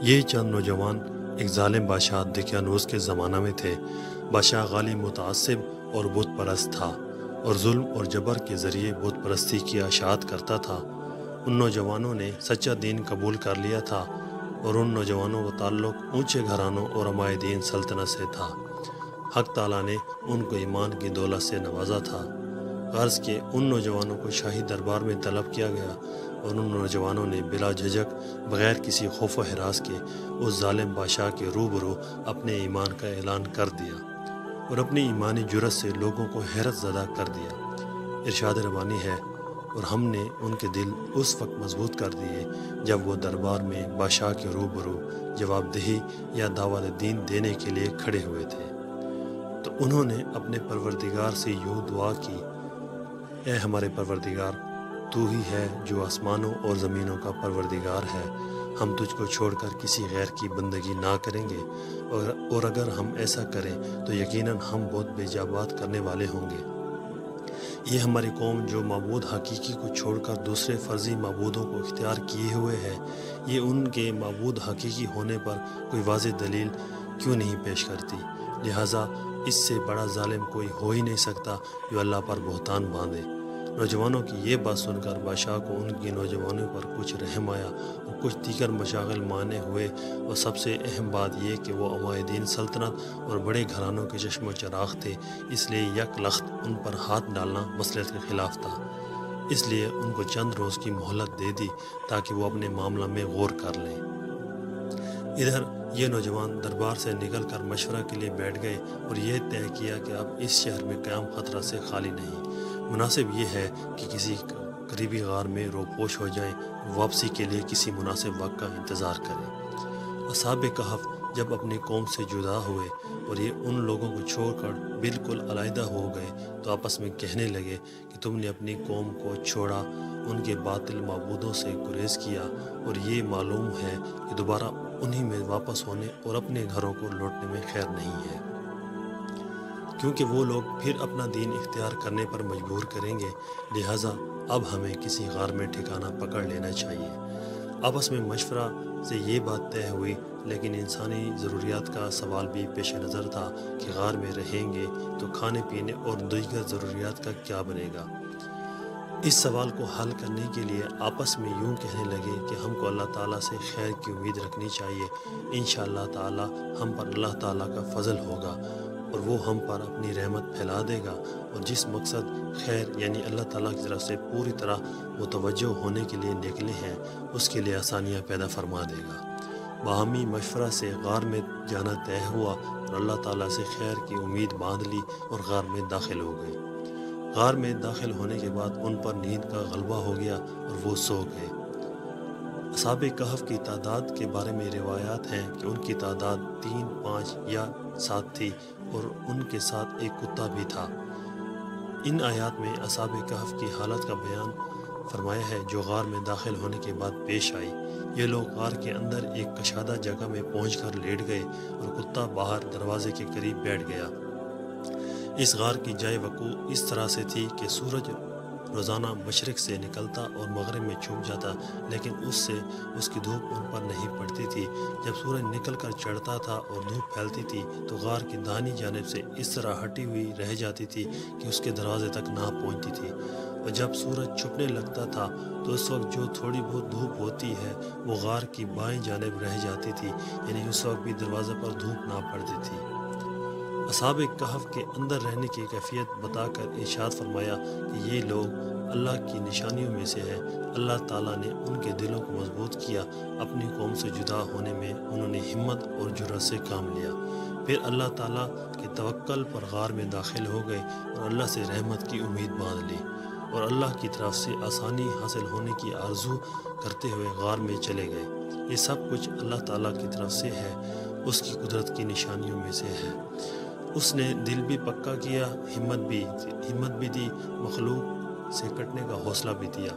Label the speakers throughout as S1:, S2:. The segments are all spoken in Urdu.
S1: یہ چند نوجوان ایک ظالم بادشاہ دقیانوس کے زمانہ میں تھے۔ بادشاہ غالی متعصب اور بت پرست تھا اور ظلم اور جبر کے ذریعے بت پرستی کی اشاعت کرتا تھا۔ ان نوجوانوں نے سچا دین قبول کر لیا تھا اور ان نوجوانوں کا تعلق اونچے گھرانوں اور عمائدین سلطنت سے تھا۔ حق تعالیٰ نے ان کو ایمان کی دولت سے نوازا تھا۔ غرض کہ ان نوجوانوں کو شاہی دربار میں طلب کیا گیا اور ان نوجوانوں نے بلا جھجک بغیر کسی خوف و ہراس کے اس ظالم بادشاہ کے روبرو اپنے ایمان کا اعلان کر دیا اور اپنی ایمانی جرت سے لوگوں کو حیرت زدہ کر دیا۔ ارشاد ربانی ہے، اور ہم نے ان کے دل اس وقت مضبوط کر دیے جب وہ دربار میں بادشاہ کے روبرو جواب دہی یا دعوت دین دینے کے لیے کھڑے ہوئے تھے۔ تو انہوں نے اپنے پروردگار سے یوں دعا کی، اے ہمارے پروردگار، تو ہی ہے جو آسمانوں اور زمینوں کا پروردگار ہے۔ ہم تجھ کو چھوڑ کر کسی غیر کی بندگی نہ کریں گے، اور اگر ہم ایسا کریں تو یقیناً ہم بہت بیجا بات کرنے والے ہوں گے۔ یہ ہماری قوم جو معبود حقیقی کو چھوڑ کر دوسرے فرضی معبودوں کو اختیار کیے ہوئے ہے، یہ ان کے معبود حقیقی ہونے پر کوئی واضح دلیل کیوں نہیں پیش کرتی؟ لہٰذا اس سے بڑا ظالم کوئی ہو ہی نہیں سکتا جو اللہ پر بہتان باندھے۔ نوجوانوں کی یہ بات سن کر بادشاہ کو ان کی نوجوانوں پر کچھ رحم آیا اور کچھ دیگر مشاغل مانے ہوئے، اور سب سے اہم بات یہ کہ وہ عمائدین سلطنت اور بڑے گھرانوں کے چشم و چراغ تھے، اس لیے یک لخت ان پر ہاتھ ڈالنا مصلحت کے خلاف تھا۔ اس لیے ان کو چند روز کی مہلت دے دی تاکہ وہ اپنے معاملہ میں غور کر لیں۔ ادھر یہ نوجوان دربار سے نکل کر مشورہ کے لیے بیٹھ گئے اور یہ طے کیا کہ اب اس شہر میں قیام خطرہ سے خالی نہیں۔ مناسب یہ ہے کہ کسی قریبی غار میں روپوش ہو جائیں اور واپسی کے لیے کسی مناسب وقت کا انتظار کریں۔ اصحاب کہف جب اپنی قوم سے جدا ہوئے اور یہ ان لوگوں کو چھوڑ کر بالکل علیحدہ ہو گئے تو آپس میں کہنے لگے کہ تم نے اپنی قوم کو چھوڑا، ان کے باطل معبودوں سے گریز کیا، اور یہ معلوم ہے کہ دوبارہ انہی میں واپس ہونے اور اپنے گھروں کو لوٹنے میں خیر نہیں ہے، کیونکہ وہ لوگ پھر اپنا دین اختیار کرنے پر مجبور کریں گے۔ لہٰذا اب ہمیں کسی غار میں ٹھکانہ پکڑ لینا چاہیے۔ آپس میں مشورہ سے یہ بات طے ہوئی، لیکن انسانی ضروریات کا سوال بھی پیش نظر تھا کہ غار میں رہیں گے تو کھانے پینے اور دیگر ضروریات کا کیا بنے گا۔ اس سوال کو حل کرنے کے لیے آپس میں یوں کہنے لگے کہ ہم کو اللہ تعالیٰ سے خیر کی امید رکھنی چاہیے۔ انشاءاللہ تعالیٰ ہم پر اللہ تعالیٰ کا فضل ہوگا اور وہ ہم پر اپنی رحمت پھیلا دے گا، اور جس مقصد خیر یعنی اللہ تعالیٰ کی طرف سے پوری طرح متوجہ ہونے کے لیے نکلے ہیں، اس کے لیے آسانیاں پیدا فرما دے گا۔ باہمی مشورہ سے غار میں جانا طے ہوا اور اللہ تعالیٰ سے خیر کی امید باندھ لی اور غار میں داخل ہو گئے۔ غار میں داخل ہونے کے بعد ان پر نیند کا غلبہ ہو گیا اور وہ سو گئے۔ اصحاب کہف کی تعداد کے بارے میں روایات ہیں کہ ان کی تعداد 3، 5 یا 7 تھی، اور ان کے ساتھ ایک کتا بھی تھا۔ ان آیات میں اصحاب کہف کی حالت کا بیان فرمایا ہے جو غار میں داخل ہونے کے بعد پیش آئی۔ یہ لوگ غار کے اندر ایک کشادہ جگہ میں پہنچ کر لیٹ گئے اور کتا باہر دروازے کے قریب بیٹھ گیا۔ اس غار کی جائے وقوع اس طرح سے تھی کہ سورج روزانہ مشرق سے نکلتا اور مغرب میں چھپ جاتا، لیکن اس سے اس کی دھوپ ان پر نہیں پڑتی تھی۔ جب سورج نکل کر چڑھتا تھا اور دھوپ پھیلتی تھی تو غار کی داہنی جانب سے اس طرح ہٹی ہوئی رہ جاتی تھی کہ اس کے دروازے تک نہ پہنچتی تھی، اور جب سورج چھپنے لگتا تھا تو اس وقت جو تھوڑی بہت دھوپ ہوتی ہے وہ غار کی بائیں جانب رہ جاتی تھی، یعنی اس وقت بھی دروازے پر دھوپ نہ پڑتی تھی۔ اصحاب کہف کے اندر رہنے کی کیفیت بتا کر ارشاد فرمایا کہ یہ لوگ اللہ کی نشانیوں میں سے ہے۔ اللہ تعالیٰ نے ان کے دلوں کو مضبوط کیا، اپنی قوم سے جدا ہونے میں انہوں نے ہمت اور جرأت سے کام لیا، پھر اللہ تعالیٰ کے توکل پر غار میں داخل ہو گئے اور اللہ سے رحمت کی امید باندھ لی، اور اللہ کی طرف سے آسانی حاصل ہونے کی آرزو کرتے ہوئے غار میں چلے گئے۔ یہ سب کچھ اللہ تعالیٰ کی طرف سے ہے، اس کی قدرت کی نشانیوں میں سے ہے۔ اس نے دل بھی پکا کیا، ہمت بھی دی، مخلوق سے کٹنے کا حوصلہ بھی دیا۔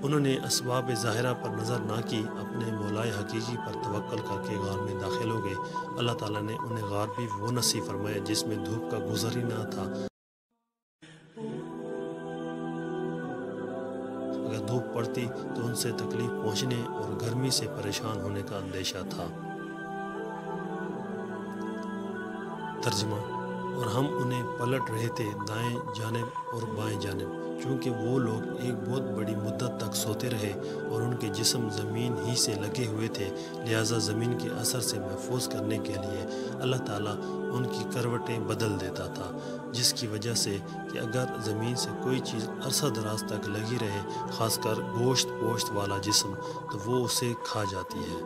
S1: انہوں نے اسباب ظاہرہ پر نظر نہ کی، اپنے مولائے حقیقی پر توکل کر کے غار میں داخل ہو گئے۔ اللہ تعالیٰ نے انہیں غار بھی وہ نصیب فرمایا جس میں دھوپ کا گزر ہی نہ تھا۔ اگر دھوپ پڑتی تو ان سے تکلیف پہنچنے اور گرمی سے پریشان ہونے کا اندیشہ تھا۔ ترجمہ: اور ہم انہیں پلٹ رہے تھے دائیں جانب اور بائیں جانب، چونکہ وہ لوگ ایک بہت بڑی مدت تک سوتے رہے اور ان کے جسم زمین ہی سے لگے ہوئے تھے، لہٰذا زمین کے اثر سے محفوظ کرنے کے لیے اللہ تعالیٰ ان کی کروٹیں بدل دیتا تھا، جس کی وجہ سے کہ اگر زمین سے کوئی چیز عرصہ دراز تک لگی رہے، خاص کر گوشت والا جسم، تو وہ اسے کھا جاتی ہے۔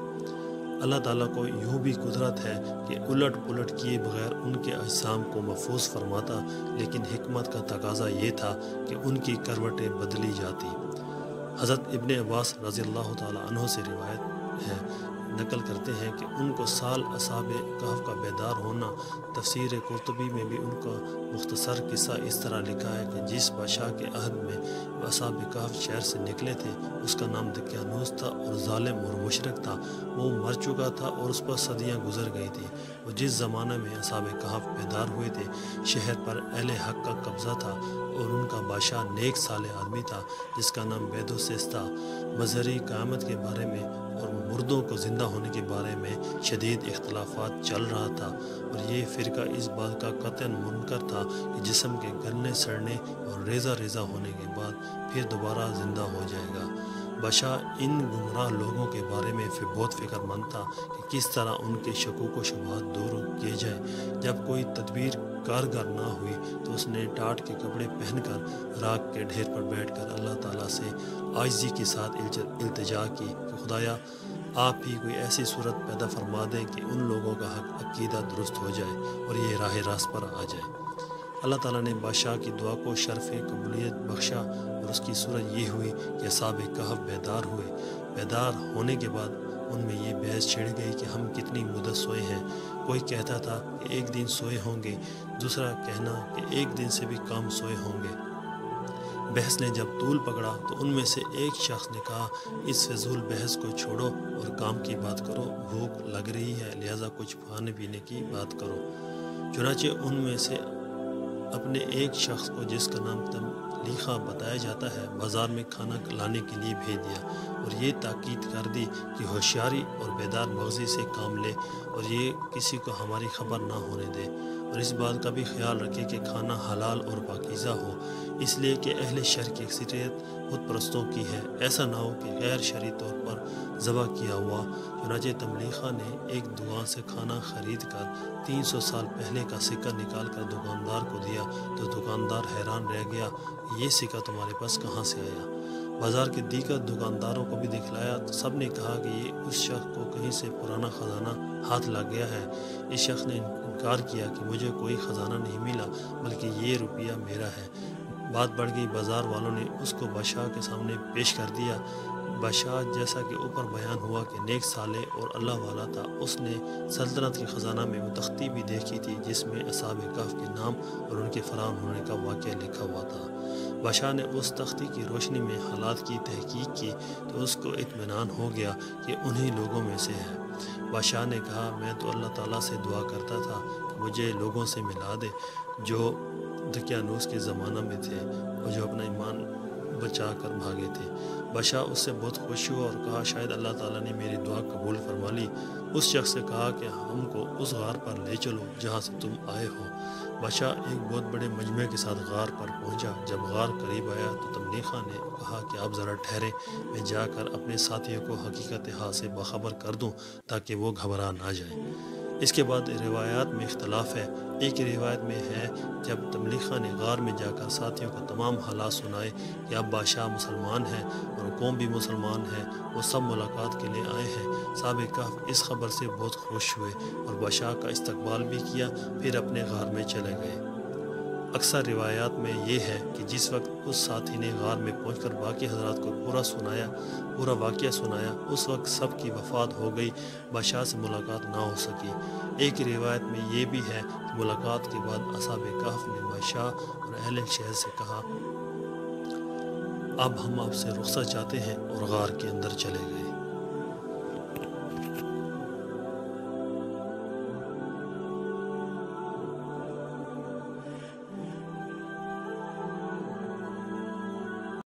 S1: اللہ تعالیٰ کو یوں بھی قدرت ہے کہ الٹ پلٹ کیے بغیر ان کے اجسام کو محفوظ فرماتا، لیکن حکمت کا تقاضا یہ تھا کہ ان کی کروٹیں بدلی جاتی۔ حضرت ابن عباس رضی اللہ تعالیٰ عنہ سے روایت ہے، نقل کرتے ہیں کہ ان کو سال اصحاب کہف کا بیدار ہونا۔ تفسیر قرطبی میں بھی ان کا مختصر قصہ اس طرح لکھا ہے کہ جس بادشاہ کے عہد میں وہ اصحاب کہف شہر سے نکلے تھے، اس کا نام دقیانوس تھا اور ظالم اور مشرک تھا۔ وہ مر چکا تھا اور اس پر صدیاں گزر گئی تھی۔ اور جس زمانے میں اصحاب کہف بیدار ہوئے تھے، شہر پر اہل حق کا قبضہ تھا اور ان کا بادشاہ نیک صالح آدمی تھا جس کا نام بیدوسیس تھا۔ مظہری قیامت کے بارے میں اور مردوں کو زندہ ہونے کے بارے میں شدید اختلافات چل رہا تھا، اور یہ فرقہ اس بات کا قطعاً منکر تھا کہ جسم کے گلنے سڑنے اور ریزہ ریزہ ہونے کے بعد پھر دوبارہ زندہ ہو جائے گا۔ بادشاہ ان گمراہ لوگوں کے بارے میں بہت فکر مند تھا کہ کس طرح ان کے شکوک و شبہات دور کیے جائیں۔ جب کوئی تدبیر کارگر نہ ہوئی تو اس نے ٹاٹ کے کپڑے پہن کر راکھ کے ڈھیر پر بیٹھ کر اللہ تعالیٰ سے عاجزی کے ساتھ التجا کی کہ خدایا، آپ ہی کوئی ایسی صورت پیدا فرما دیں کہ ان لوگوں کا حق عقیدہ درست ہو جائے اور یہ راہ راست پر آ جائے۔ اللہ تعالیٰ نے بادشاہ کی دعا کو شرف قبولیت بخشا اور اس کی صورت یہ ہوئی کہ اصحاب کہف بیدار ہوئے۔ بیدار ہونے کے بعد ان میں یہ بحث چھڑ گئی کہ ہم کتنی مدت سوئے ہیں۔ کوئی کہتا تھا کہ 1 دن سوئے ہوں گے، دوسرا کہنا کہ 1 دن سے بھی کم سوئے ہوں گے۔ بحث نے جب طول پکڑا تو ان میں سے ایک شخص نے کہا، اس فضول بحث کو چھوڑو اور کام کی بات کرو، بھوک لگ رہی ہے لہٰذا کچھ کھانے پینے کی بات کرو۔ چنانچہ ان میں سے اپنے ایک شخص کو، جس کا نام تملیخہ بتایا جاتا ہے، بازار میں کھانا لانے کے لیے بھیج دیا اور یہ تاکید کر دی کہ ہوشیاری اور بیدار مغزی سے کام لے اور یہ کسی کو ہماری خبر نہ ہونے دے، اور اس بات کا بھی خیال رکھے کہ کھانا حلال اور پاکیزہ ہو، اس لیے کہ اہل شر کی اکثریت بت پرستوں کی ہے، ایسا نہ ہو کہ غیر شرعی طور پر ذبح کیا ہوا۔ چنانچہ تملیخہ نے ایک دکان سے کھانا خرید کر 300 سال پہلے کا سکہ نکال کر دکاندار کو دیا تو دکاندار حیران رہ گیا کہ یہ سکہ تمہارے پاس کہاں سے آیا۔ بازار کے دیگر دکانداروں کو بھی دکھلایا تو سب نے کہا کہ یہ اس شخص کو کہیں سے پرانا خزانہ ہاتھ لگ گیا ہے۔ اس شخص نے انکار کیا کہ مجھے کوئی خزانہ نہیں ملا بلکہ یہ روپیہ میرا ہے۔ بات بڑھ گئی، بازار والوں نے اس کو بادشاہ کے سامنے پیش کر دیا۔ بادشاہ، جیسا کہ اوپر بیان ہوا کہ نیک صالح اور اللہ والا تھا، اس نے سلطنت کے خزانہ میں وہ تختی بھی دیکھی تھی جس میں اصحاب کہف کے نام اور ان کے فرار ہونے کا واقعہ لکھا ہوا تھا۔ بادشاہ نے اس تختی کی روشنی میں حالات کی تحقیق کی تو اس کو اطمینان ہو گیا کہ انہی لوگوں میں سے ہے۔ بادشاہ نے کہا، میں تو اللہ تعالیٰ سے دعا کرتا تھا کہ مجھے لوگوں سے ملا دے جو دقیانوس کے زمانہ میں تھے اور جو اپنا ایمان بچا کر بھاگے تھے۔ بادشاہ اس سے بہت خوش ہوا اور کہا، شاید اللہ تعالیٰ نے میری دعا قبول فرما لی۔ اس شخص سے کہا کہ ہم کو اس غار پر لے چلو جہاں سے تم آئے ہو۔ بادشاہ ایک بہت بڑے مجمع کے ساتھ غار پر پہنچا۔ جب غار قریب آیا تو تملیخہ نے کہا کہ آپ ذرا ٹھہریں، میں جا کر اپنے ساتھیوں کو حقیقت حال سے باخبر کر دوں تاکہ وہ گھبرا نہ جائیں۔ اس کے بعد روایات میں اختلاف ہے۔ ایک روایت میں ہے جب تملیخہ نے غار میں جا کر ساتھیوں کو تمام حالات سنائے کہ اب بادشاہ مسلمان ہے اور قوم بھی مسلمان ہے، وہ سب ملاقات کے لیے آئے ہیں۔ اصحاب کہف اس خبر سے بہت خوش ہوئے اور بادشاہ کا استقبال بھی کیا، پھر اپنے غار میں چلے گئے۔ اکثر روایات میں یہ ہے کہ جس وقت اس ساتھی نے غار میں پہنچ کر باقی حضرات کو پورا واقعہ سنایا، اس وقت سب کی وفات ہو گئی، بادشاہ سے ملاقات نہ ہو سکی۔ ایک روایت میں یہ بھی ہے کہ ملاقات کے بعد اصحاب کہف نے بادشاہ اور اہل شہر سے کہا، اب ہم آپ سے رخصت چاہتے ہیں، اور غار کے اندر چلے گئے۔